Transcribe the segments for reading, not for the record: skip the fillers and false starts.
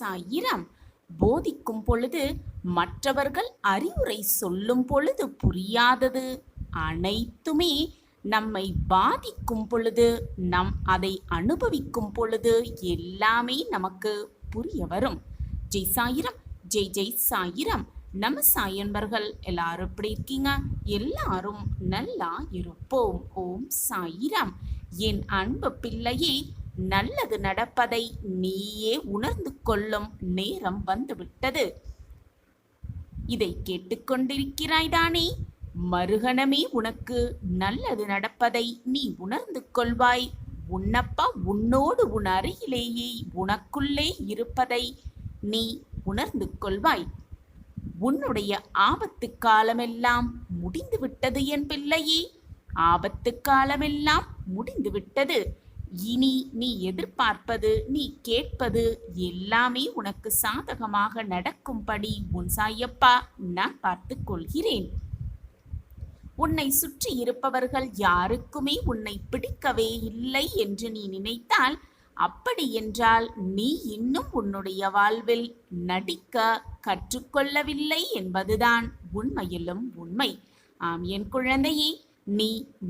சாயிரம். போதிக்கும் பொழுது, மற்றவர்கள் அறிவுரை சொல்லும் பொழுது புரியாதது அனைத்துமே நம்மை பாதிக்கும் பொழுது, நம் அதை அனுபவிக்கும் பொழுது எல்லாமே நமக்கு புரிய வரும். ஜெய் சாயிரம், ஜெய் ஜெய் சாயிரம். நம்ம சாயன்பர்கள் எல்லாரும் எப்படி இருக்கீங்க? எல்லாரும் நல்லா இருப்போம். ஓம் சாயிரம். என் அன்பு பிள்ளையே, நல்லது நடப்பதை நீயே உணர்ந்து கொள்ளும் நேரம் வந்துவிட்டது. இதை கேட்டுக்கொண்டிருக்கிறாய் தானே? மறுகணமே உனக்கு நல்லது நடப்பதை நீ உணர்ந்து கொள்வாய். உன்னப்பா உன்னோடு உன் அருகிலேயே உனக்குள்ளே இருப்பதை நீ உணர்ந்து கொள்வாய். உன்னுடைய ஆபத்து காலமெல்லாம் முடிந்து விட்டது என் பிள்ளையே. ஆபத்து காலமெல்லாம் முடிந்து விட்டது. இனி நீ எதிர்பார்ப்பது, நீ கேட்பது எல்லாமே உனக்கு சாதகமாக நடக்கும்படி உன் சாயப்பா நான் பார்த்துக் கொள்கிறேன். உன்னை சுற்றி இருப்பவர்கள் யாருக்குமே உன்னை பிடிக்கவே இல்லை என்று நீ நினைத்தால், அப்படி என்றால் நீ இன்னும் உன்னுடைய வாழ்வில் நடிக்க கற்றுக்கொள்ளவில்லை என்பதுதான் உண்மையிலும் உண்மை. ஆம் என் குழந்தையே, நீ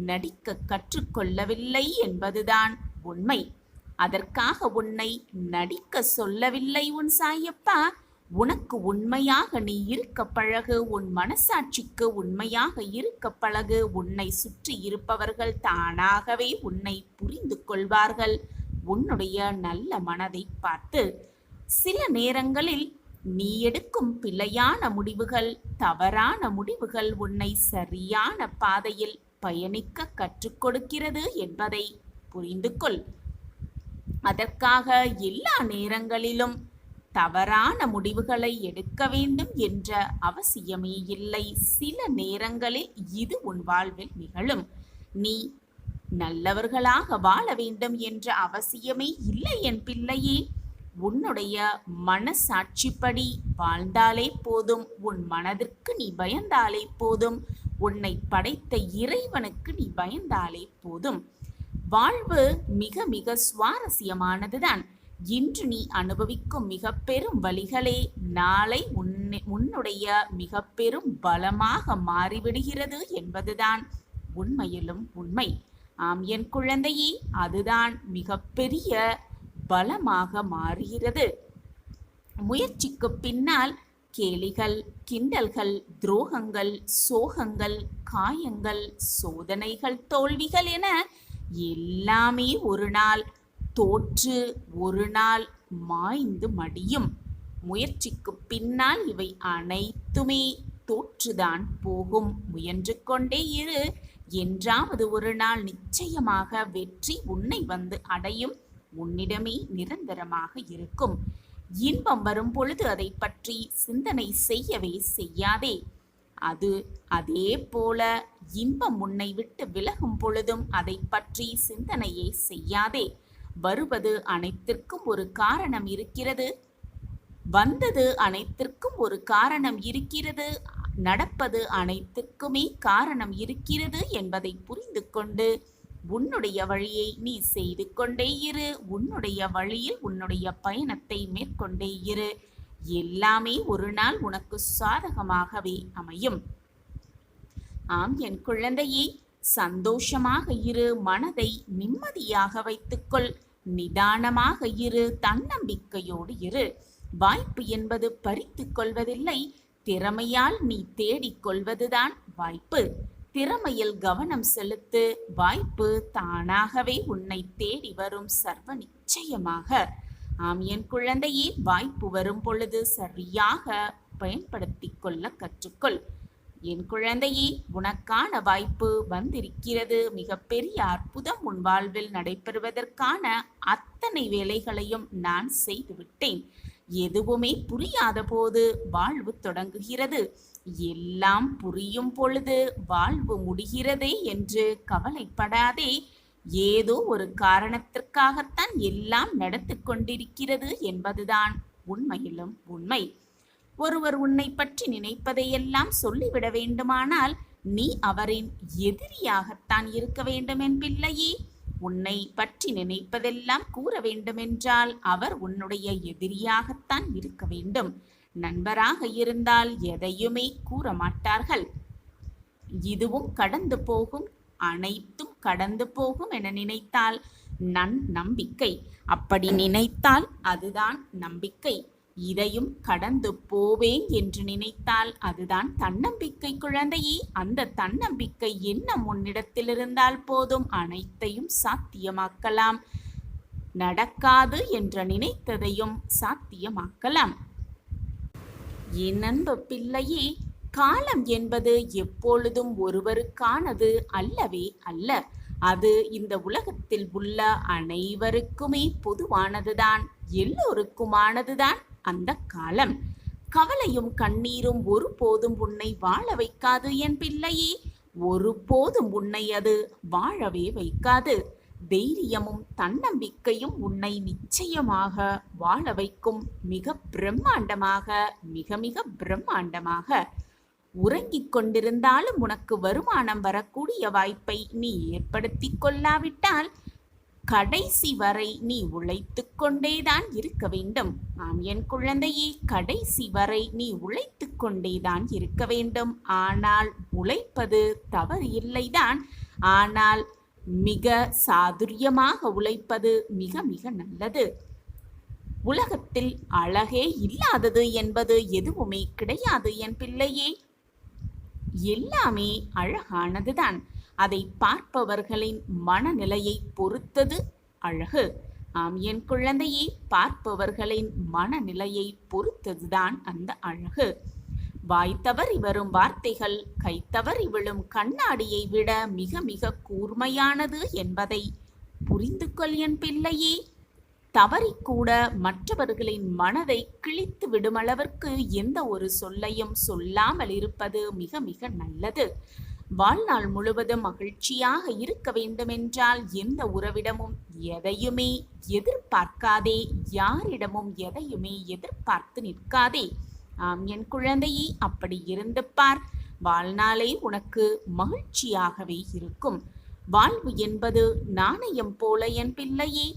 நடிக்க கற்றுக்கொள்ளவில்லை என்பதுதான் உண்மை. அதற்காக உன்னை நடிக்க சொல்லவில்லை உன் சாயப்பா. உனக்கு உண்மையாக நீ இருக்க பழகு. உன் மனசாட்சிக்கு உண்மையாக இருக்க பழகு. உன்னை சுற்றி இருப்பவர்கள் தானாகவே உன்னை புரிந்து கொள்வார்கள், உன்னுடைய நல்ல மனதை பார்த்து. சில நேரங்களில் நீ எடுக்கும் பிழையான முடிவுகள், தவறான முடிவுகள் உன்னை சரியான பாதையில் பயணிக்க கற்றுக் கொடுக்கிறது என்பதை புரிந்து கொள். அதற்காக எல்லா நேரங்களிலும் தவறான முடிவுகளை எடுக்க வேண்டும் என்ற அவசியமே இல்லை. சில நேரங்களில் இது உன் வாழ்வில் நிகழும். நீ நல்லவர்களாக வாழ வேண்டும் என்ற அவசியமே இல்லை என் பிள்ளையே. உன்னுடைய மனசாட்சிப்படி வாழ்ந்தாலே போதும். உன் மனதிற்கு நீ பயந்தாலே போதும். உன்னை படைத்த இறைவனுக்கு நீ பயந்தாலே போதும். வாழ்வு மிக மிக சுவாரஸ்யமானதுதான். இன்று நீ அனுபவிக்கும் மிக பெரும் வழிகளே நாளை உன்னுடைய மிக பெரும் பலமாக மாறிவிடுகிறது என்பதுதான் உண்மையிலும் உண்மை. ஆம் என் குழந்தையே, அதுதான் மிக பெரிய பலமாக மாறுகிறது. முயற்சிக்கு பின்னால் கேலிகள், கிண்டல்கள், துரோகங்கள், சோகங்கள், காயங்கள், சோதனைகள், தோல்விகள் என எல்லாமே ஒரு நாள் தோற்று ஒரு நாள் மாய்ந்து மடியும். முயற்சிக்கு பின்னால் இவை அனைத்துமே தோற்றுதான் போகும். முயன்று கொண்டே இரு. என்றாவது ஒரு நாள் நிச்சயமாக வெற்றி உன்னை வந்து அடையும். உன்னிடமே நிரந்தரமாக இருக்கும். இன்பம் வரும் பொழுது அதை பற்றி சிந்தனை செய்யவே செய்யாதே. அதே போல இன்பம் உன்னை விட்டு விலகும் பொழுதும் அதை பற்றி சிந்தனையே செய்யாதே. வருவது அனைத்திற்கும் ஒரு காரணம் இருக்கிறது. வந்தது அனைத்திற்கும் ஒரு காரணம் இருக்கிறது. நடப்பது அனைத்திற்குமே காரணம் இருக்கிறது என்பதை புரிந்து கொண்டு உன்னுடைய வழியை நீ செய்து கொண்டே இரு. உன்னுடைய வழியில் உன்னுடைய பயணத்தை மேற்கொண்டே இரு. எல்லாமே ஒரு நாள் உனக்கு சாதகமாகவே அமையும். ஆம் என் குழந்தையே, சந்தோஷமாக இரு. மனதை நிம்மதியாக வைத்துக்கொள். நிதானமாக இரு. தன்னம்பிக்கையோடு இரு. வாய்ப்பு என்பது பறித்து கொள்வதில்லை, திறமையால் நீ தேடிக் கொள்வதுதான் வாய்ப்பு. திறமையில் கவனம் செலுத்து. வாய்ப்பு தானாகவே உன்னை தேடி வரும், சர்வ நிச்சயமாக. ஆம் என் குழந்தையே, வாய்ப்பு வரும் பொழுது சரியாக பயன்படுத்தி கொள்ள கற்றுக்கொள். என் குழந்தையே, உனக்கான வாய்ப்பு வந்திருக்கிறது. மிகப்பெரிய அற்புதம் உன் வாழ்வில் நடைபெறுவதற்கான அத்தனை வேலைகளையும் நான் செய்துவிட்டேன். எதுவுமே புரியாத போது வாழ்வு தொடங்குகிறது. எல்லாம் புரியும் பொழுது வாழ்வு முடிகிறதே என்று கவலைப்படாதே. ஏதோ ஒரு காரணத்திற்காகத்தான் எல்லாம் நடந்து கொண்டிருக்கிறது என்பதுதான் உண்மையிலும் உண்மை. ஒருவர் உன்னை பற்றி நினைப்பதையெல்லாம் சொல்லிவிட வேண்டுமானால் நீ அவரின் எதிரியாகத்தான் இருக்க வேண்டும் என் பிள்ளையே. உன்னை பற்றி நினைப்பதெல்லாம் கூற வேண்டுமென்றால் அவர் உன்னுடைய எதிரியாகத்தான் இருக்க வேண்டும். நண்பராக இருந்தால் எதையுமே கூற மாட்டார்கள். இதுவும் கடந்து போகும், அனைத்தும் கடந்து போகும் என நினைத்தால் நம்பிக்கை. அப்படி நினைத்தால் அதுதான் நம்பிக்கை. இதையும் கடந்து போவேன் என்று நினைத்தால் அதுதான் தன்னம்பிக்கை. குழந்தையே, அந்த தன்னம்பிக்கை எண்ணம் உன்னிடத்தில் இருந்தால் போதும், அனைத்தையும் சாத்தியமாக்கலாம். நடக்காது என்று நினைத்ததையும் சாத்தியமாக்கலாம். என் அன்பு பிள்ளையே, காலம் என்பது எப்பொழுதும் ஒருவருக்கானது அல்லவே அல்ல. அது இந்த உலகத்தில் உள்ள அனைவருக்குமே பொதுவானதுதான், எல்லோருக்குமானதுதான் அந்த காலம். கவலையும் கண்ணீரும் ஒருபோதும் உன்னை வாழ வைக்காது என் பிள்ளையே, ஒருபோதும் உன்னை அது வாழவே வைக்காது. தைரியமும் தன்னம்பிக்கையும் உன்னை நிச்சயமாக வாழ வைக்கும், மிக பிரம்மாண்டமாக, மிக மிக பிரம்மாண்டமாக. உறங்கிக் கொண்டிருந்தாலும் உனக்கு வருமானம் வரக்கூடிய வாய்ப்பை நீ ஏற்படுத்தி கொள்ளாவிட்டால் கடைசி வரை நீ உழைத்து கொண்டேதான் இருக்க வேண்டும். ஆம் என் குழந்தையே, கடைசி வரை நீ உழைத்து கொண்டேதான் இருக்க வேண்டும். ஆனால் உழைப்பது தவறு இல்லைதான், ஆனால் மிக சாதுரியமாக உழைப்பது மிக மிக நல்லது. உலகத்தில் அழகே இல்லாதது என்பது எதுவுமே கிடையாது என் பிள்ளையே. எல்லாமே அழகானதுதான். அதை பார்ப்பவர்களின் மனநிலையை பொறுத்தது அழகு. ஆம் என் குழந்தையை, பார்ப்பவர்களின் மனநிலையை பொறுத்ததுதான் அந்த அழகு. வாய் தவறி வரும் வார்த்தைகள் கை தவறி விழும் கண்ணாடியை விட மிக மிக கூர்மையானது என்பதை புரிந்து கொள் என் பிள்ளையே. தவறிக்கூட மற்றவர்களின் மனதை கிழித்து விடும் அளவிற்கு எந்த ஒரு சொல்லையும் சொல்லாமல் இருப்பது மிக மிக நல்லது. வாழ்நாள் முழுவதும் மகிழ்ச்சியாக இருக்க வேண்டுமென்றால் எந்த உறவிடமும் எதையுமே எதிர்பார்க்காதே, யாரிடமும் எதையுமே எதிர்பார்த்து நிற்காதே. ஆம் என் குழந்தையே, அப்படி இருந்து பார், வாழ்நாளே உனக்கு மகிழ்ச்சியாகவே இருக்கும். வாழ்வு என்பது நாணயம் போல என் பிள்ளையே.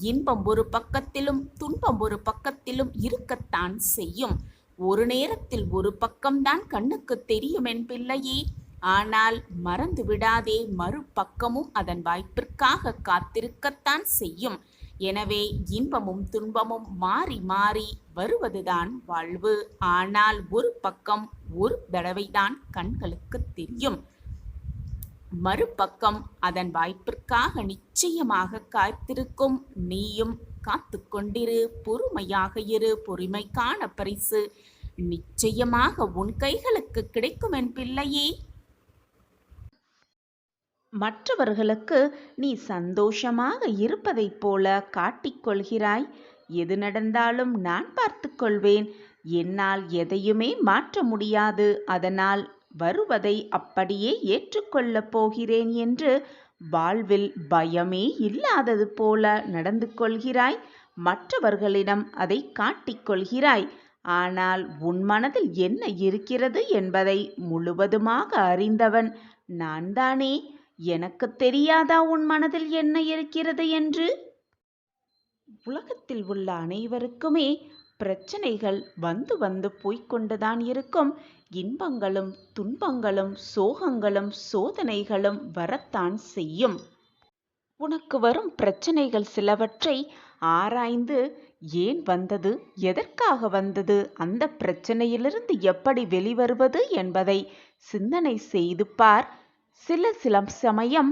இன்பம் ஒரு பக்கத்திலும் துன்பம் ஒரு பக்கத்திலும் இருக்கத்தான் செய்யும். ஒரு நேரத்தில் ஒரு பக்கம்தான் கண்ணுக்கு தெரியும் என் பிள்ளையே. ஆனால் மறந்து விடாதே, மறுபக்கமும் அதன் வாய்ப்பிற்காக காத்திருக்கத்தான் செய்யும். எனவே இன்பமும் துன்பமும் மாறி மாறி வருவதுதான் வாழ்வு. ஆனால் ஒரு பக்கம் ஒரு தடவைதான் கண்களுக்கு தெரியும். மறுபக்கம் அதன் வாய்ப்பிற்காக நிச்சயமாக காத்திருக்கும். நீயும் காத்து கொண்டிரு, பொறுமையாக இரு. பொறுமைக்கான பரிசு நிச்சயமாக உன் கைகளுக்கு கிடைக்கும் என் பிள்ளையே. மற்றவர்களுக்கு நீ சந்தோஷமாக இருப்பதைப் போல காட்டிக்கொள்கிறாய். எது நடந்தாலும் நான் பார்த்து கொள்வேன், என்னால் எதையுமே மாற்ற முடியாது, அதனால் வருவதை அப்படியே ஏற்றுக்கொள்ளப் போகிறேன் என்று வாழ்வில் பயமே இல்லாதது போல நடந்து கொள்கிறாய். மற்றவர்களிடம் அதை காட்டிக்கொள்கிறாய். ஆனால் உன் மனதில் என்ன இருக்கிறது என்பதை முழுவதுமாக அறிந்தவன் நான் தானே. எனக்கு தெரியாதா உன் மனதில் என்ன இருக்கிறது என்று? உலகத்தில் உள்ள அனைவருக்குமே பிரச்சனைகள் வந்து வந்து போய்கொண்டுதான் இருக்கும். இன்பங்களும் துன்பங்களும் சோகங்களும் சோதனைகளும் வரத்தான் செய்யும். உனக்கு வரும் பிரச்சனைகள் சிலவற்றை ஆராய்ந்து ஏன் வந்தது, எதற்காக வந்தது, அந்த பிரச்சனையிலிருந்து எப்படி வெளிவருவது என்பதை சிந்தனை செய்து பார். சில சமயம்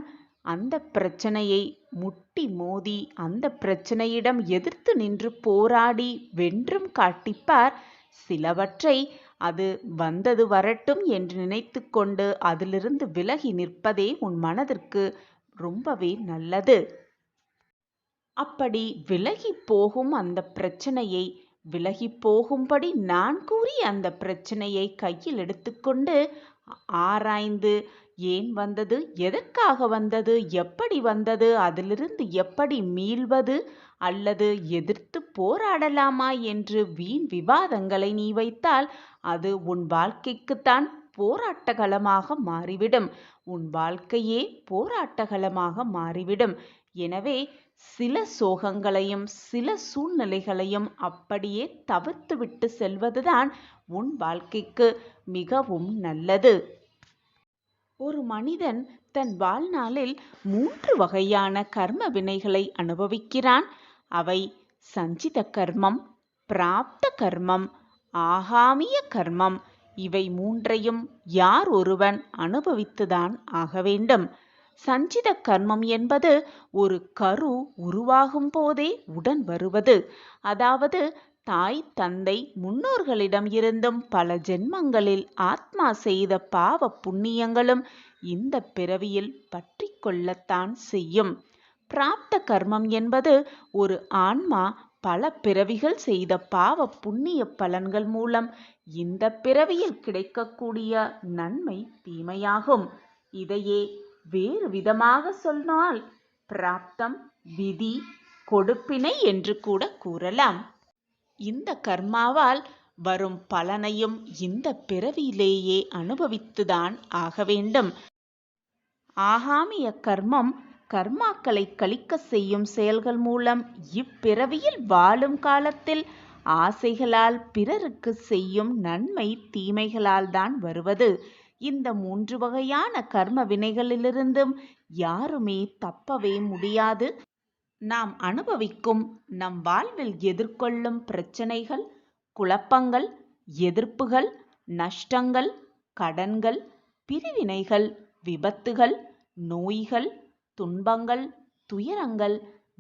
அந்த பிரச்சனையை முட்டி மோதி அந்த பிரச்சனையிடம் எதிர்த்து நின்று போராடி வென்றும் காட்டிப்பார். சிலவற்றை அது வந்தது வரட்டும் என்று நினைத்து கொண்டு அதிலிருந்து விலகி நிற்பதே உன் மனதிற்கு ரொம்பவே நல்லது. அப்படி விலகி போகும் அந்த பிரச்சனையை விலகி போகும்படி நான் கூறி அந்த பிரச்சனையை கையில் எடுத்துக்கொண்டு ஆராய்ந்து ஏன் வந்தது, எதற்காக வந்தது, எப்படி வந்தது, அதிலிருந்து எப்படி மீள்வது அல்லது எதிர்த்து போராடலாமா என்று வீண் விவாதங்களை நீ வைத்தால் அது உன் வாழ்க்கைக்குத்தான் போராட்டகளமாக மாறிவிடும். உன் வாழ்க்கையே போராட்டகளமாக மாறிவிடும். எனவே சில சோகங்களையும் சில சூழ்நிலைகளையும் அப்படியே தவிர்த்துவிட்டு செல்வதுதான் உன் வாழ்க்கைக்கு மிகவும் நல்லது. ஒரு மனிதன் தன் வாழ்நாளில் 3 வகையான கர்ம வினைகளை அனுபவிக்கிறான். அவை சஞ்சித கர்மம், பிராப்த கர்மம், ஆகாமிய கர்மம். இவை மூன்றையும் யார் ஒருவன் அனுபவித்துதான் ஆக வேண்டும். சஞ்சித கர்மம் என்பது ஒரு கரு உருவாகும் போதே உடன் வருவது. அதாவது தாய் தந்தை முன்னோர்களிடம் இருந்தும் பல ஜென்மங்களில் ஆத்மா செய்த பாவ புண்ணியங்களும் இந்த பிறவியில் பற்றி கொள்ளத்தான் செய்யும். பிராப்த கர்மம் என்பது ஒரு ஆன்மா பல பிறவிகள் செய்த பாவ புண்ணிய பலன்கள் மூலம் இந்த பிறவியில் கிடைக்கக்கூடிய நன்மை தீமையாகும். இதையே வேறு விதமாக சொன்னால் பிராப்தம், விதி, கொடுப்பினை என்று கூட கூறலாம். இந்த கர்மாவால் வரும் பலனையும் இந்த பிறவியிலேயே அனுபவித்துதான் ஆக வேண்டும். ஆகாமிய கர்மம் கர்மாக்களை கழிக்க செய்யும் செயல்கள் மூலம் இப்பிறவியில் வாழும் காலத்தில் ஆசைகளால் பிறருக்கு செய்யும் நன்மை தீமைகளால் தான் வருவது. இந்த 3 வகையான கர்ம வினைகளிலிருந்தும் யாருமே தப்பவே முடியாது. நாம் அனுபவிக்கும் நம் வாழ்வில் எதிர்கொள்ளும் பிரச்சனைகள், குழப்பங்கள், எதிர்ப்புகள், நஷ்டங்கள், கடன்கள், பிரிவினைகள், விபத்துகள், நோய்கள், துன்பங்கள், துயரங்கள்,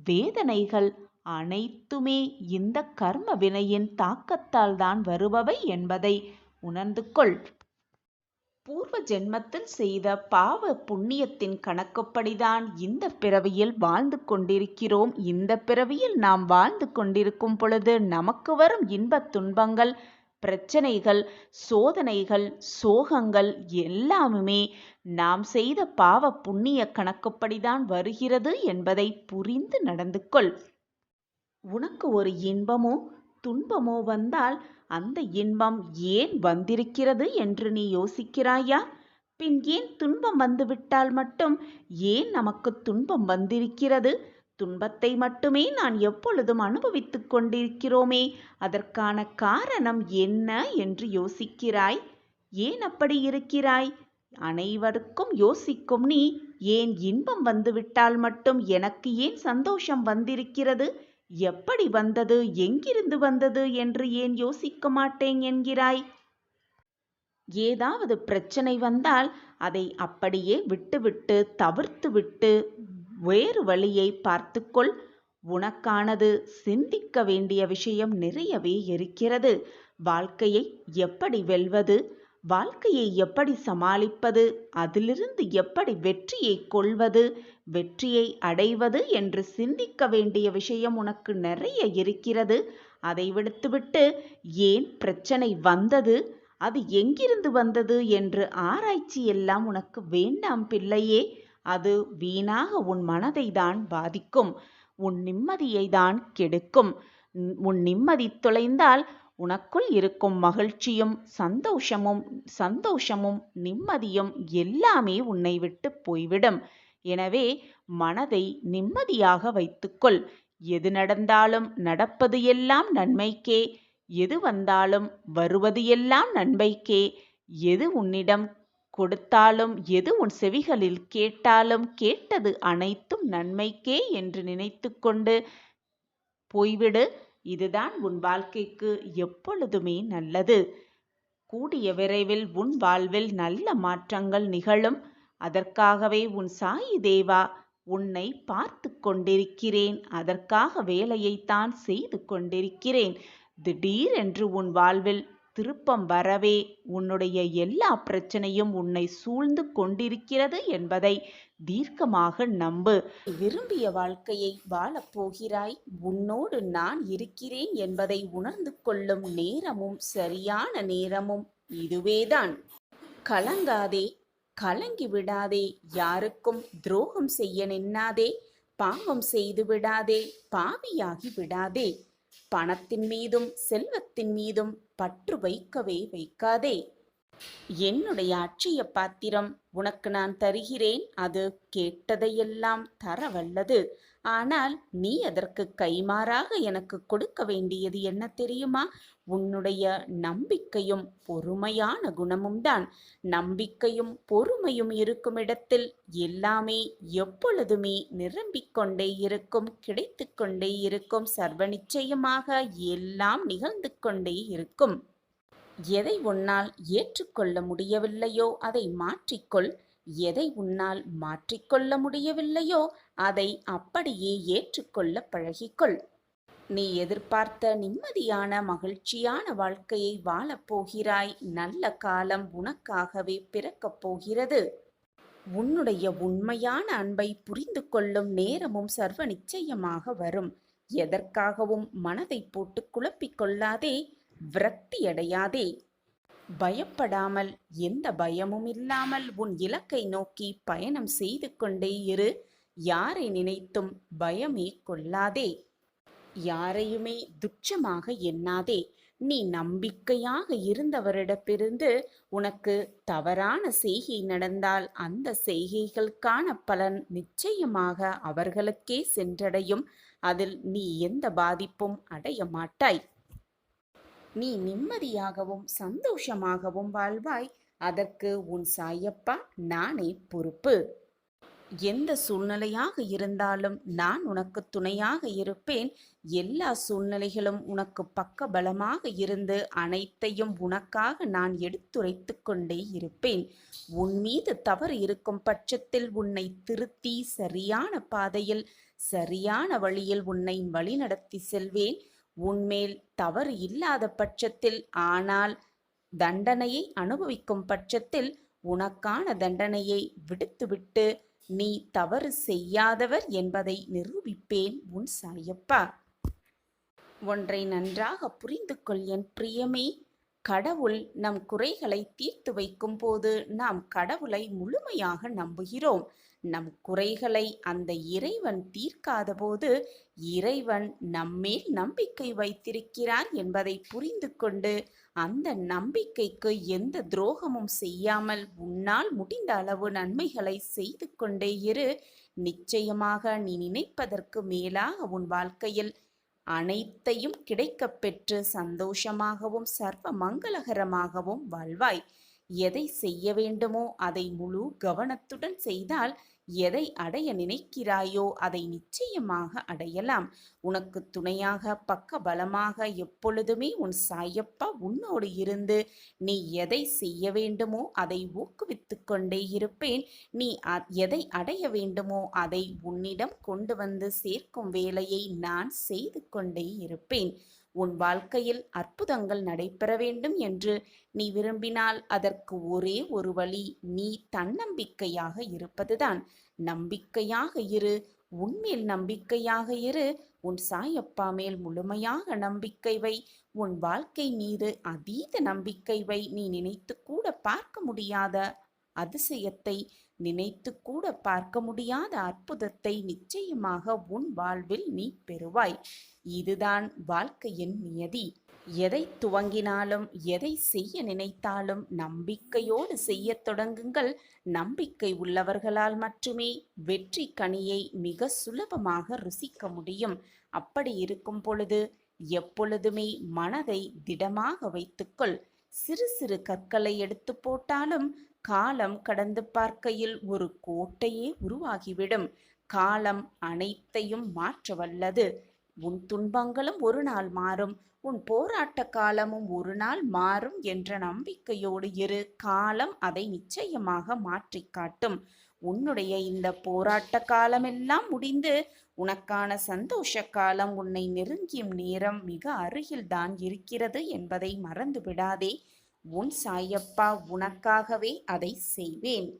வேதனைகள் அனைத்துமே இந்த கர்ம வினையின் தாக்கத்தால் தான் வருபவை என்பதை உணர்ந்து கொள். பூர்வ ஜென்மத்தில் செய்த பாவ புண்ணியத்தின் கணக்குப்படிதான் இந்த பிறவியில் வாழ்ந்து கொண்டிருக்கிறோம். இந்த பிறவியில் நாம் வாழ்ந்து கொண்டிருக்கும் பொழுது நமக்கு வரும் இன்பத் துன்பங்கள், பிரச்சனைகள், சோதனைகள், சோகங்கள் எல்லாமே நாம் செய்த பாவ புண்ணிய கணக்குப்படிதான் வருகிறது என்பதை புரிந்து நடந்து கொள். உனக்கு ஒரு இன்பமோ துன்பமோ வந்தால் அந்த இன்பம் ஏன் வந்திருக்கிறது என்று நீ யோசிக்கிறாயா? பின் ஏன் துன்பம் வந்துவிட்டால் மட்டும் ஏன் நமக்கு துன்பம் வந்திருக்கிறது? துன்பத்தை மட்டுமே நான் எப்பொழுதும் அனுபவித்துக் கொண்டிருக்கிறோமே, அதற்கான காரணம் என்ன என்று யோசிக்கிறாய்? ஏன் அப்படி இருக்கிறாய்? அனைவருக்கும் யோசிக்கும் நீ ஏன் இன்பம் வந்துவிட்டால் மட்டும் எனக்கு ஏன் சந்தோஷம் வந்திருக்கிறது, எப்படி வந்தது, எங்கிருந்து வந்தது என்று ஏன் யோசிக்க மாட்டேன் என்கிறாய்? ஏதாவது பிரச்சனை வந்தால் அதை அப்படியே விட்டுவிட்டு தவிர்த்துவிட்டு வேறு வழியை பார்த்துக்கொள். உனக்கானது சிந்திக்க வேண்டிய விஷயம் நிறையவே இருக்கிறது. வாழ்க்கையை எப்படி வெல்வது, வாழ்க்கையை எப்படி சமாளிப்பது, அதிலிருந்து எப்படி வெற்றியை கொள்வது, வெற்றியை அடைவது என்று சிந்திக்க வேண்டிய விஷயம் உனக்கு நிறைய இருக்கிறது. அதை விடுத்துவிட்டு ஏன் பிரச்சனை வந்தது, அது எங்கிருந்து வந்தது என்று ஆராய்ச்சி எல்லாம் உனக்கு வேண்டாம் பிள்ளையே. அது வீணாக உன் மனதை தான் பாதிக்கும், உன் நிம்மதியை தான் கெடுக்கும். உன் நிம்மதி தொலைந்தால் உனக்குள் இருக்கும் மகிழ்ச்சியும் சந்தோஷமும் நிம்மதியும் எல்லாமே உன்னை விட்டு போய்விடும். எனவே மனதை நிம்மதியாக வைத்துக்கொள். எது நடந்தாலும் நடப்பது எல்லாம் நன்மைக்கே, எது வந்தாலும் வருவது எல்லாம் நன்மைக்கே, எது உன்னிடம் கொடுத்தாலும் எது உன் செவிகளில் கேட்டாலும் கேட்டது அனைத்தும் நன்மைக்கே என்று நினைத்து கொண்டு போய்விடு. இதுதான் உன் வாழ்க்கைக்கு எப்பொழுதுமே நல்லது. கூடிய விரைவில் உன் வாழ்வில் நல்ல மாற்றங்கள் நிகழும். அதற்காகவே உன் சாயி தேவா உன்னை பார்த்து கொண்டிருக்கிறேன். அதற்காக வேலையைத்தான் செய்து கொண்டிருக்கிறேன். திடீரென்று உன் வாழ்வில் திருப்பம் வரவே உன்னுடைய எல்லா பிரச்சனையும் உன்னை சூழ்ந்து கொண்டிருக்கிறது என்பதை தீர்க்கமாக நம்பு. விரும்பிய வாழ்க்கையை வாழப்போகிறாய். உன்னோடு நான் இருக்கிறேன் என்பதை உணர்ந்து கொள்ளும் நேரமும் சரியான நேரமும் இதுவேதான். கலங்காதே, கலங்கி விடாதே, யாருக்கும் துரோகம் செய்ய நின்னாதே, பாவம் செய்து விடாதே, பாவியாகி விடாதே. பணத்தின் மீதும் செல்வத்தின் மீதும் பற்று வைக்கவே வைக்காதே. என்னுடைய அட்சய பாத்திரம் உனக்கு நான் தருகிறேன். அது கேட்டதையெல்லாம் தரவல்லது. ஆனால் நீ அதற்கு கைமாறாக எனக்கு கொடுக்க வேண்டியது என்ன தெரியுமா? உன்னுடைய நம்பிக்கையும் பொறுமையான குணமும் தான். நம்பிக்கையும் பொறுமையும் இருக்கும் இடத்தில் எல்லாமே எப்பொழுதுமே நிரம்பிக் கொண்டே இருக்கும், கிடைத்து கொண்டே இருக்கும், சர்வ நிச்சயமாக எல்லாம் நிகழ்ந்து கொண்டே இருக்கும். எதை உன்னால் ஏற்றுக்கொள்ள முடியவில்லையோ அதை மாற்றிக்கொள். எதை உன்னால் மாற்றிக்கொள்ள முடியவில்லையோ அதை அப்படியே ஏற்றுக்கொள்ள பழகிக்கொள். நீ எதிர்பார்த்த நிம்மதியான மகிழ்ச்சியான வாழ்க்கையை வாழப்போகிறாய். நல்ல காலம் உனக்காகவே பிறக்கப் போகிறது. உன்னுடைய உண்மையான அன்பை புரிந்து கொள்ளும் நேரமும் சர்வ நிச்சயமாக வரும். எதற்காகவும் மனதை போட்டு குழப்பிக் கொள்ளாதே, விரக்தியடையாதே. பயப்படாமல், எந்த பயமும் இல்லாமல் உன் இலக்கை நோக்கி பயணம் செய்து கொண்டே இரு. யாரை நினைத்தும் பயமே கொள்ளாதே. யாரையுமே துச்சமாக எண்ணாதே. நீ நம்பிக்கையாக இருந்தவரிடமிருந்து உனக்கு தவறான செய்கை நடந்தால் அந்த செய்கைகளுக்கான பலன் நிச்சயமாக அவர்களுக்கே சென்றடையும். அதில் நீ எந்த பாதிப்பும் அடைய மாட்டாய். நீ நிம்மதியாகவும் சந்தோஷமாகவும் வாழ்வாய். அதற்கு உன் சாயப்பா நானே பொறுப்பு. எந்த சூழ்நிலையாக இருந்தாலும் நான் உனக்கு துணையாக இருப்பேன். எல்லா சூழ்நிலைகளும் உனக்கு பக்க பலமாக இருந்து அனைத்தையும் உனக்காக நான் எடுத்துரைத்து கொண்டே இருப்பேன். உன் மீது தவறு இருக்கும் பட்சத்தில் உன்னை திருத்தி சரியான பாதையில், சரியான வழியில் உன்னை வழிநடத்தி செல்வேன். உன்மேல் தவறு இல்லாத பட்சத்தில், ஆனால் தண்டனையை அனுபவிக்கும் பட்சத்தில் உனக்கான தண்டனையை விடுத்துவிட்டு நீ தவறு செய்யாதவர் என்பதை நிரூபிப்பேன் உன் சாயப்பா. ஒன்றை நன்றாக புரிந்து கொள் என் பிரியமே. கடவுள் நம் குறைகளை தீர்த்து வைக்கும் போது நாம் கடவுளை முழுமையாக நம்புகிறோம். நம் குறைகளை அந்த இறைவன் தீர்க்காத போது இறைவன் நம்மேல் நம்பிக்கை வைத்திருக்கிறார் என்பதை புரிந்து கொண்டு அந்த நம்பிக்கைக்கு எந்த துரோகமும் செய்யாமல் உன்னால் முடிந்த அளவு நன்மைகளை செய்து கொண்டே இரு. நிச்சயமாக நீ நினைப்பதற்கு மேலாக உன் வாழ்க்கையில் அனைத்தையும் கிடைக்கப் பெற்று சந்தோஷமாகவும் சர்வ மங்களகரமாகவும் வாழ்வாய். எதை செய்ய வேண்டுமோ அதை முழு கவனத்துடன் செய்தால் எதை அடைய நினைக்கிறாயோ அதை நிச்சயமாக அடையலாம். உனக்கு துணையாக பக்க பலமாக எப்பொழுதுமே உன் சாயப்பா உன்னோடு இருந்து நீ எதை செய்ய வேண்டுமோ அதை ஊக்குவித்து கொண்டே இருப்பேன். நீ எதை அடைய வேண்டுமோ அதை உன்னிடம் கொண்டு வந்து சேர்க்கும் வேலையை நான் செய்து கொண்டே இருப்பேன். உன் வாழ்க்கையில் அற்புதங்கள் நடைபெற வேண்டும் என்று நீ விரும்பினால் அதற்கு ஒரே ஒரு வழி, நீ தன்னம்பிக்கையாக இருப்பதுதான். நம்பிக்கையாக இரு. உன்மேல் நம்பிக்கையாக இரு. உன் சாயப்பா மேல் முழுமையாக நம்பிக்கை வை. உன் வாழ்க்கை மீது அதீத நம்பிக்கை வை. நீ நினைத்து கூட பார்க்க முடியாத அதிசயத்தை, நினைத்து கூட பார்க்க முடியாத அற்புதத்தை நிச்சயமாக உன் வாழ்வில் நீ பெறுவாய். இதுதான் வாழ்க்கையின் நியதி. எதை துவங்கினாலும் எதை செய்ய நினைத்தாலும் நம்பிக்கையோடு செய்யத் தொடங்குங்கள். நம்பிக்கை உள்ளவர்களால் மட்டுமே வெற்றி கனியை மிக சுலபமாக ருசிக்க முடியும். அப்படி இருக்கும் பொழுது எப்பொழுதுமே மனதை திடமாக வைத்துக்கொள். சிறு சிறு கற்களை எடுத்து போட்டாலும் காலம் கடந்து பார்க்கையில் ஒரு கோட்டையே உருவாகிவிடும். காலம் அனைத்தையும் மாற்ற வல்லது. உன் துன்பங்களும் ஒரு நாள் மாறும். உன் போராட்ட காலமும் ஒரு நாள் மாறும் என்ற நம்பிக்கையோடு இரு. காலம் அதை நிச்சயமாக மாற்றி காட்டும். உன்னுடைய இந்த போராட்ட காலமெல்லாம் முடிந்து உனக்கான சந்தோஷ காலம் உன்னை நெருங்கியும் நேரம் மிக அருகில்தான் இருக்கிறது என்பதை மறந்து விடாதே. உன் சாயப்பா உனக்காகவே அதை செய்வேன்.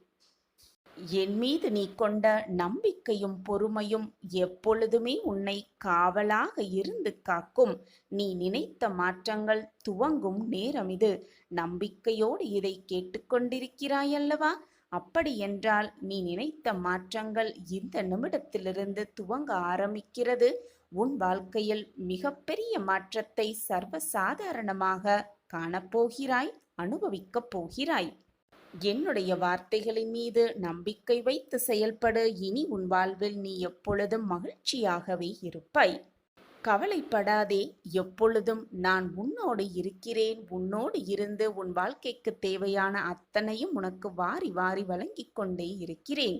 என் மீது நீ கொண்ட நம்பிக்கையும் பொறுமையும் எப்பொழுதுமே உன்னை காவலாக இருந்து காக்கும். நீ நினைத்த மாற்றங்கள் துவங்கும் நேரம் இது. நம்பிக்கையோடு இதை கேட்டுக்கொண்டிருக்கிறாயல்லவா? அப்படியென்றால் நீ நினைத்த மாற்றங்கள் இந்த நிமிடத்திலிருந்து துவங்க ஆரம்பிக்கிறது. உன் வாழ்க்கையில் மிகப்பெரிய மாற்றத்தை சர்வ சாதாரணமாக காணப்போகிறாய், அனுபவிக்கப் போகிறாய். என்னுடைய வார்த்தைகளின் மீது நம்பிக்கை வைத்து செயல்படு. இனி உன் வாழ்வில் நீ எப்பொழுதும் மகிழ்ச்சியாகவே இருப்பாய். கவலைப்படாதே, எப்பொழுதும் நான் உன்னோடு இருக்கிறேன். உன்னோடு இருந்து உன் வாழ்க்கைக்கு தேவையான அத்தனையும் உனக்கு வாரி வாரி வழங்கிக் கொண்டே இருக்கிறேன்.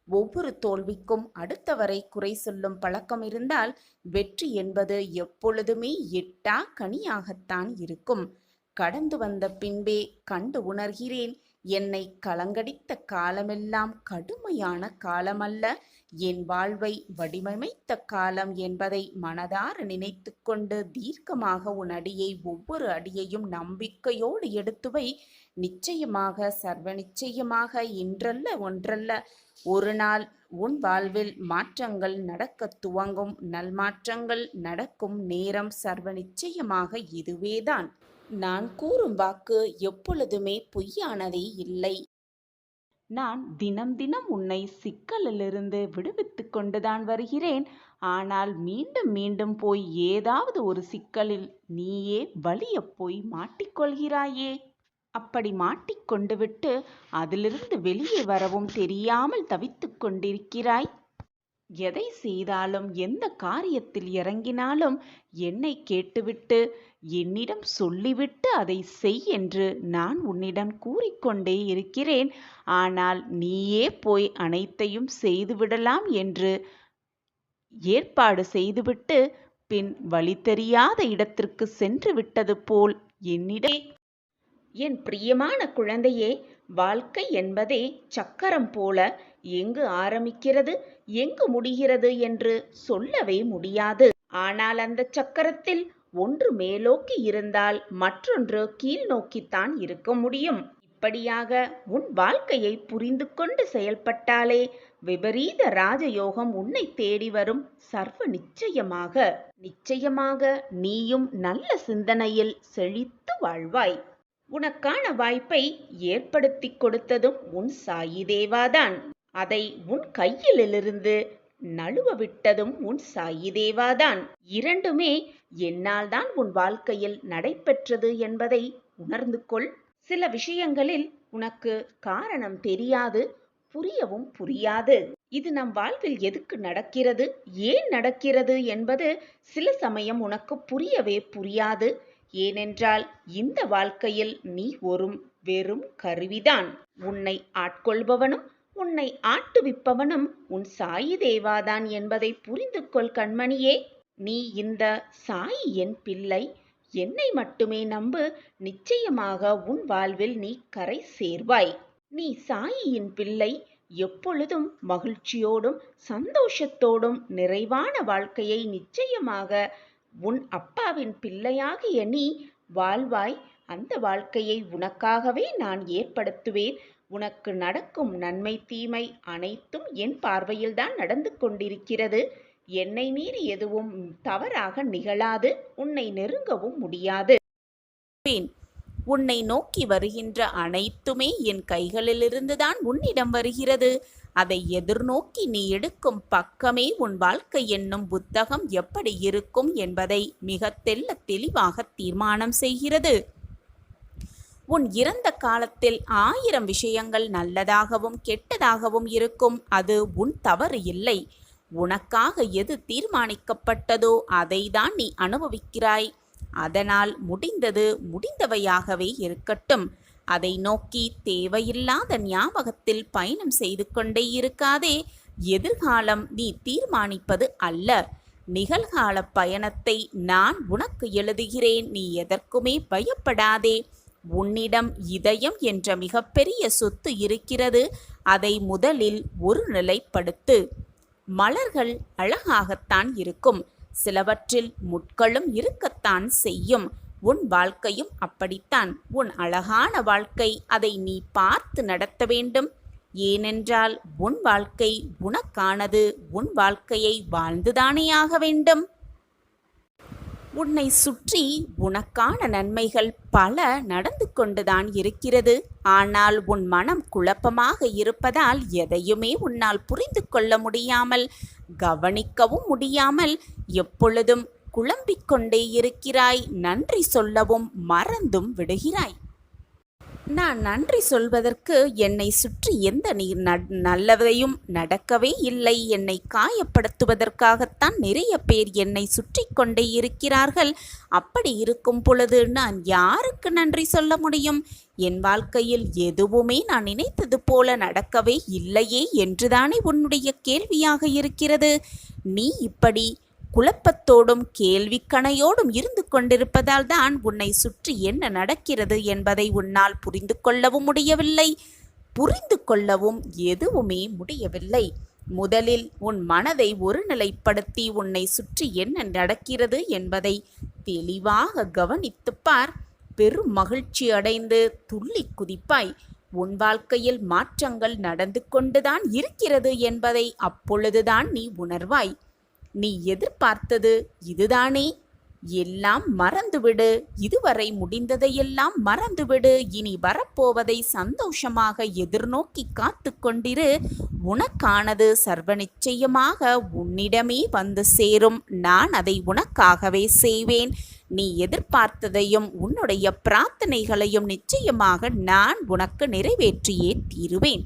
ஒவ்வொரு தோல்விக்கும் அடுத்தவரை குறை சொல்லும் பழக்கம் இருந்தால் வெற்றி என்பது எப்பொழுதுமே எட்டா கனியாகத்தான் இருக்கும். கடந்து வந்த பின்பே கண்டு உணர்கிறேன், என்னை கலங்கடித்த காலமெல்லாம் கடுமையான காலமல்ல, என் வாழ்வை வடிவமைத்த காலம் என்பதை மனதார நினைத்து கொண்டு தீர்க்கமாக உன் அடியை ஒவ்வொரு அடியையும் நம்பிக்கையோடு எடுத்துவை. நிச்சயமாக, சர்வ நிச்சயமாக இன்றல்ல ஒன்றல்ல ஒரு நாள் உன் வாழ்வில் மாற்றங்கள் நடக்க துவங்கும். நல்மாற்றங்கள் நடக்கும் நேரம் சர்வ நிச்சயமாக இதுவேதான். நான் கூறும் வாக்கு எப்பொழுதுமே பொய்யானதே இல்லை. நான் தினம் தினம் உன்னை சிக்கலிலிருந்து விடுவித்து கொண்டுதான் வருகிறேன். ஆனால் மீண்டும் மீண்டும் போய் ஏதாவது ஒரு சிக்கலில் நீயே வலிய போய் மாட்டிக்கொள்கிறாயே. அப்படி மாட்டிக்கொண்டு விட்டு அதிலிருந்து வெளியே வரவும் தெரியாமல் தவித்து கொண்டிருக்கிறாய். எதை செய்தாலும் எந்த காரியத்தில் இறங்கினாலும் என்னை கேட்டுவிட்டு என்னிடம் சொல்லிவிட்டு அதை செய் என்று நான் உன்னிடம் கூறிக்கொண்டே இருக்கிறேன். ஆனால் நீயே போய் அனைத்தையும் செய்துவிடலாம் என்று ஏற்பாடு செய்துவிட்டு பின் வழி தெரியாத இடத்திற்கு சென்று விட்டது போல் என்னிடம். என் பிரியமான குழந்தையே, வாழ்க்கை என்பதே சக்கரம் போல எங்கு ஆரம்பிக்கிறது எங்கு முடிகிறது என்று சொல்லவே முடியாது. ஆனால் அந்த சக்கரத்தில் ஒன்று மேலோக்கி இருந்தால் மற்றொன்று கீழ் நோக்கித்தான் இருக்க முடியும். இப்படியாக உன் வாழ்க்கையை புரிந்து கொண்டு செயல்பட்டாலே விபரீத ராஜயோகம் உன்னை தேடி வரும். சர்வ நிச்சயமாக நிச்சயமாக நீயும் நல்ல சிந்தனையில் செழித்து வாழ்வாய். உனக்கான வாய்ப்பை ஏற்படுத்தி கொடுத்ததும் உன் சாயி தேவாதான். அதை உன் கையிலிருந்து நழுவ விட்டதும் உன் சாயி தேவாதான். இரண்டுமே என்னால் தான் உன் வாழ்க்கையில் நடைபெற்றது என்பதை உணர்ந்து கொள். சில விஷயங்களில் உனக்கு காரணம் தெரியாது, புரியவும் புரியாது. இது நம் வாழ்வில் எதுக்கு நடக்கிறது, ஏன் நடக்கிறது என்பது சில சமயம் உனக்கு புரியவே புரியாது. ஏனென்றால் இந்த வாழ்க்கையில் நீ ஒரு வெறும் கருவிதான். உன்னை ஆட்கொள்பவனும் உன்னை ஆட்டுவிப்பவனும் உன் சாயி தேவாதான் என்பதை புரிந்து கொள் கண்மணியே. நீ இந்த சாயி என் பிள்ளை, என்னை மட்டுமே நம்பு. நிச்சயமாக உன் வாழ்வில் நீ கரை சேர்வாய். நீ சாயியின் பிள்ளை. எப்பொழுதும் மகிழ்ச்சியோடும் சந்தோஷத்தோடும் நிறைவான வாழ்க்கையை நிச்சயமாக உன் அப்பாவின் பிள்ளையாகிய நீ வாழ்வாய். அந்த வாழ்க்கையை உனக்காகவே நான் ஏற்படுத்துவேன். உனக்கு நடக்கும் நன்மை தீமை அனைத்தும் என் பார்வையில்தான் நடந்து கொண்டிருக்கிறது. என்னை மீறி எதுவும் தவறாக நிகழாது, உன்னை நெருங்கவும் முடியாது. உன்னை நோக்கி வருகின்ற அனைத்துமே என் கைகளிலிருந்துதான் உன்னிடம் வருகிறது. அதை எதிர்நோக்கி நீ எடுக்கும் பக்கமே உன் வாழ்க்கை என்னும் புத்தகம் எப்படி இருக்கும் என்பதை மிக தெளிவாக தீர்மானம் செய்கிறது. உன் இறந்த காலத்தில் 1000 விஷயங்கள் நல்லதாகவும் கெட்டதாகவும் இருக்கும். அது உன் தவறு இல்லை. உனக்காக எது தீர்மானிக்கப்பட்டதோ அதை தான் நீ அனுபவிக்கிறாய். அதனால் முடிந்தது முடிந்தவையாகவே இருக்கட்டும். அதை நோக்கி தேவையில்லாத ஞாபகத்தில் பயணம் செய்து கொண்டே இருக்காதே. எதிர்காலம் நீ தீர்மானிப்பது அல்ல. நிகழ்கால பயணத்தை நான் உனக்கு எழுதுகிறேன். நீ எதற்குமே பயப்படாதே. உன்னிடம் இதயம் என்ற மிகப்பெரிய சொத்து இருக்கிறது. அதை முதலில் ஒரு நிலைப்படுத்து. மலர்கள் அழகாகத்தான் இருக்கும், சிலவற்றில் முட்களும் இருக்கத்தான் செய்யும். உன் வாழ்க்கையும் அப்படித்தான். உன் அழகான வாழ்க்கை, அதை நீ பார்த்து நடத்த வேண்டும். ஏனென்றால் உன் வாழ்க்கை உனக்கானது. உன் வாழ்க்கையை வாழ்ந்துதானே ஆக வேண்டும். உன்னை சுற்றி உனக்கான நன்மைகள் பல நடந்து கொண்டுதான் இருக்கிறது. ஆனால் உன் மனம் குழப்பமாக இருப்பதால் எதையுமே உன்னால் புரிந்து கொள்ள முடியாமல், கவனிக்கவும் முடியாமல் எப்பொழுதும் குழம்பிக் கொண்டே இருக்கிறாய். நன்றி சொல்லவும் மறந்தும் விடுகிறாய். நான் நன்றி சொல்வதற்கு என்னை சுற்றி எந்த நல்லதையும் நடக்கவே இல்லை. என்னை காயப்படுத்துவதற்காகத்தான் நிறைய பேர் என்னை சுற்றி கொண்டே இருக்கிறார்கள். அப்படி இருக்கும் பொழுது நான் யாருக்கு நன்றி சொல்ல முடியும்? என் வாழ்க்கையில் எதுவுமே நான் நினைத்தது போல நடக்கவே இல்லையே என்றுதானே உன்னுடைய கேள்வியாக இருக்கிறது. நீ இப்படி குழப்பத்தோடும் கேள்விக்கணையோடும் இருந்து கொண்டிருப்பதால் தான் உன்னை சுற்றி என்ன நடக்கிறது என்பதை உன்னால் புரிந்து கொள்ளவும் முடியவில்லை, புரிந்து கொள்ளவும் எதுவுமே முடியவில்லை. முதலில் உன் மனதை ஒருநிலைப்படுத்தி உன்னை சுற்றி என்ன நடக்கிறது என்பதை தெளிவாக கவனித்துப் பார். பெரும் மகிழ்ச்சி அடைந்து துள்ளி குதிப்பாய். உன் வாழ்க்கையில் மாற்றங்கள் நடந்து கொண்டுதான் இருக்கிறது என்பதை அப்பொழுதுதான் நீ உணர்வாய். நீ எதிர்பார்த்தது இதுதானே? எல்லாம் மறந்துவிடு. இதுவரை முடிந்ததையெல்லாம் மறந்துவிடு. இனி வரப்போவதை சந்தோஷமாக எதிர்நோக்கி காத்து கொண்டிரு. உனக்கானது சர்வ நிச்சயமாக உன்னிடமே வந்து சேரும். நான் அதை உனக்காகவே செய்வேன். நீ எதிர்பார்த்ததையும் உன்னுடைய பிரார்த்தனைகளையும் நிச்சயமாக நான் உனக்கு நிறைவேற்றியே தீருவேன்.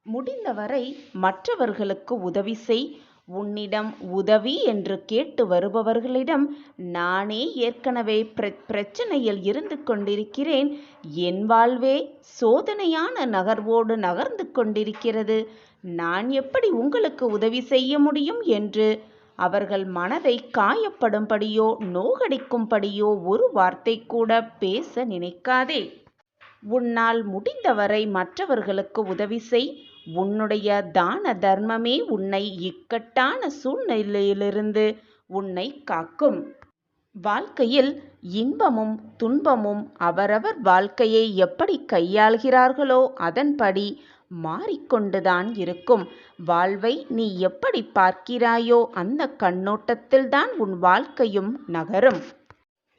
முடிந்தவரை மற்றவர்களுக்கு உதவி செய். உன்னிடம் உதவி என்று கேட்டு வருபவர்களிடம் நானே ஏற்கனவே பிரச்சனையில் இருந்து கொண்டிருக்கிறேன். என் வாழ்வே சோதனையான நகர்வோடு நகர்ந்து கொண்டிருக்கிறது. நான் எப்படி உங்களுக்கு உதவி செய்ய முடியும் என்று அவர்கள் மனதை காயப்படும்படியோ நோகடிக்கும்படியோ ஒரு வார்த்தை கூட பேச நினைக்காதே. உன்னால் முடிந்தவரை மற்றவர்களுக்கு உதவி செய். உன்னுடைய தான தர்மமே உன்னை இக்கட்டான சூழ்நிலையிலிருந்து உன்னை காக்கும். வாழ்க்கையில் இன்பமும் துன்பமும் அவரவர் வாழ்க்கையை எப்படி கையாள்கிறார்களோ அதன்படி மாறிக்கொண்டுதான் இருக்கும். வாழ்வை நீ எப்படி பார்க்கிறாயோ அந்த கண்ணோட்டத்தில்தான் உன் வாழ்க்கையும் நகரும்.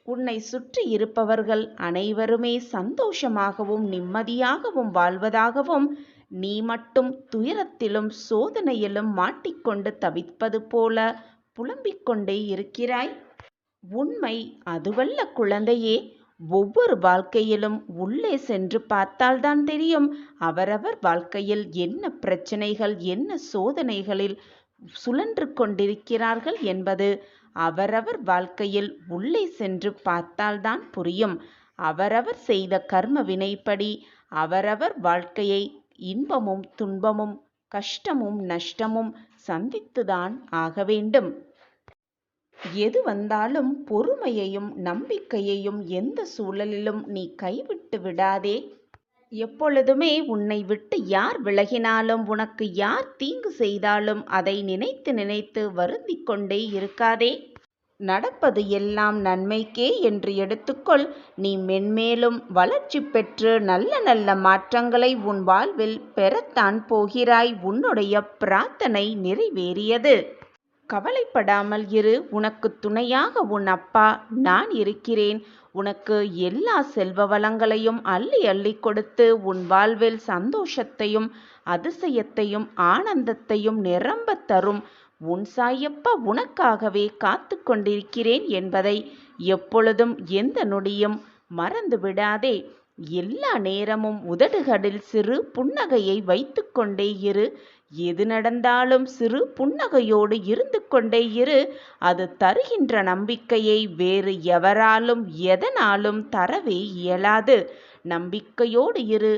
உன்னை சுற்றி இருப்பவர்கள் அனைவருமே சந்தோஷமாகவும் நிம்மதியாகவும் வாழ்வதாகவும் நீ மட்டும் துயரத்திலும் சோதனையிலும் மாட்டிக்கொண்டு தவிப்பது போல புலம்பிக் கொண்டே இருக்கிறாய். உண்மை அதுவல்ல குழந்தையே. ஒவ்வொரு வாழ்க்கையிலும் உள்ளே சென்று பார்த்தால்தான் தெரியும் அவரவர் வாழ்க்கையில் என்ன பிரச்சனைகள் என்ன சோதனைகளில் சுழன்று கொண்டிருக்கிறார்கள் என்பது. அவரவர் வாழ்க்கையில் உள்ளே சென்று பார்த்தால்தான் புரியும். அவரவர் செய்த கர்ம வினைப்படி அவரவர் வாழ்க்கையை இன்பமும் துன்பமும் கஷ்டமும் நஷ்டமும் சந்தித்துதான் ஆக வேண்டும். எது வந்தாலும் பொறுமையையும் நம்பிக்கையையும் எந்த சூழலிலும் நீ கைவிட்டு விடாதே. எப்பொழுதுமே உன்னை விட்டு யார் விலகினாலும் உனக்கு யார் தீங்கு செய்தாலும் அதை நினைத்து நினைத்து வருந்திக் கொண்டே இருக்காதே. நடப்பது எல்லாம் நன்மைக்கே என்று எடுத்துக்கொள். நீ மென்மேலும் வளர்ச்சி பெற்று நல்ல நல்ல மாற்றங்களை உன் வாழ்வில் பெறத்தான் போகிறாய். உன்னுடைய பிரார்த்தனை நிறைவேறியது. கவலைப்படாமல் இரு. உனக்கு துணையாக உன் அப்பா நான் இருக்கிறேன். உனக்கு எல்லா செல்வ வளங்களையும் அள்ளி அள்ளி கொடுத்து உன் வாழ்வில் சந்தோஷத்தையும் அதிசயத்தையும் ஆனந்தத்தையும் நிரம்ப தரும் உன் சாயப்பா உனக்காகவே காத்து கொண்டிருக்கிறேன் என்பதை எப்பொழுதும் எந்த நொடியும் மறந்து விடாதே. எல்லா நேரமும் உதடுகளில் சிறு புன்னகையை வைத்து கொண்டே இரு. எது நடந்தாலும் சிறு புன்னகையோடு இருந்து கொண்டே இரு. அது தருகின்ற நம்பிக்கையை வேறு எவராலும் எதனாலும் தரவே இயலாது. நம்பிக்கையோடு இரு.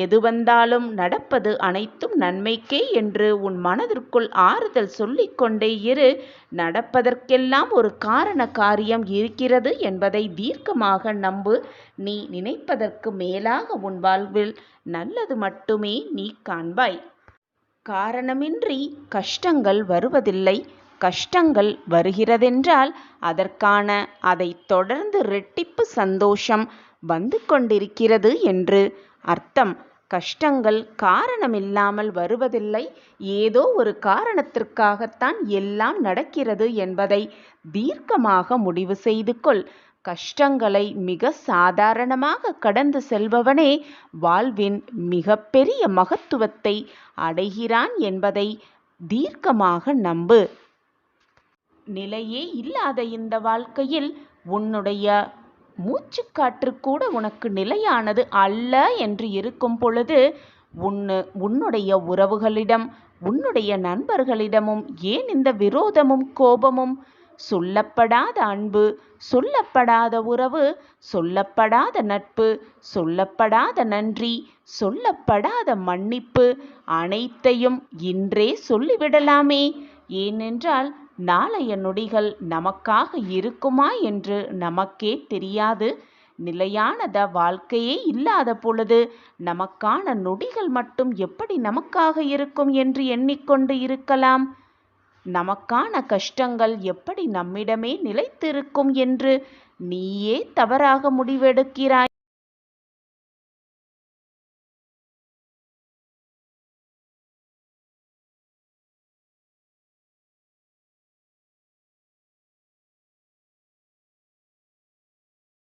எது வந்தாலும் நடப்பது அனைத்தும் நன்மைக்கே என்று உன் மனதிற்குள் ஆறுதல் சொல்லிக் கொண்டே இரு. நடப்பதற்கெல்லாம் ஒரு காரண காரியம் இருக்கிறது என்பதை தீர்க்கமாக நம்பு. நீ நினைப்பதற்கு மேலாக உன் வாழ்வில் நல்லது மட்டுமே நீ காண்பாய். காரணமின்றி கஷ்டங்கள் வருவதில்லை. கஷ்டங்கள் வருகிறதென்றால் அதற்கான அதை தொடர்ந்து இரட்டிப்பு சந்தோஷம் வந்து கொண்டிருக்கிறது என்று அர்த்தம். கஷ்டங்கள் காரணமில்லாமல் வருவதில்லை. ஏதோ ஒரு காரணத்திற்காகத்தான் எல்லாம் நடக்கிறது என்பதை தீர்க்கமாக முடிவு செய்து கொள். கஷ்டங்களை மிக சாதாரணமாக கடந்து செல்பவனே வாழ்வின் மிகப்பெரிய மகத்துவத்தை அடைகிறான் என்பதை தீர்க்கமாக நம்பு. நிலையே இல்லாத இந்த வாழ்க்கையில் உன்னுடைய மூச்சுக்காற்று கூட உனக்கு நிலையானது அல்ல என்று இருக்கும் பொழுது உன்னுடைய உறவுகளிடம், உன்னுடைய நண்பர்களிடமும் ஏன் இந்த விரோதமும் கோபமும்? சொல்லப்படாத அன்பு, சொல்லப்படாத உறவு, சொல்லப்படாத நட்பு, சொல்லப்படாத நன்றி, சொல்லப்படாத மன்னிப்பு அனைத்தையும் இன்றே சொல்லிவிடலாமே. ஏனென்றால் நாளைய நொடிகள் நமக்காக இருக்குமா என்று நமக்கே தெரியாது. நிலையானத வாழ்க்கையே இல்லாத பொழுது நமக்கான நொடிகள் மட்டும் எப்படி நமக்காக இருக்கும் என்று எண்ணிக்கொண்டு இருக்கலாம்? நமக்கான கஷ்டங்கள் எப்படி நம்மிடமே நிலைத்திருக்கும் என்று நீயே தவறாக முடிவெடுக்கிறாய்.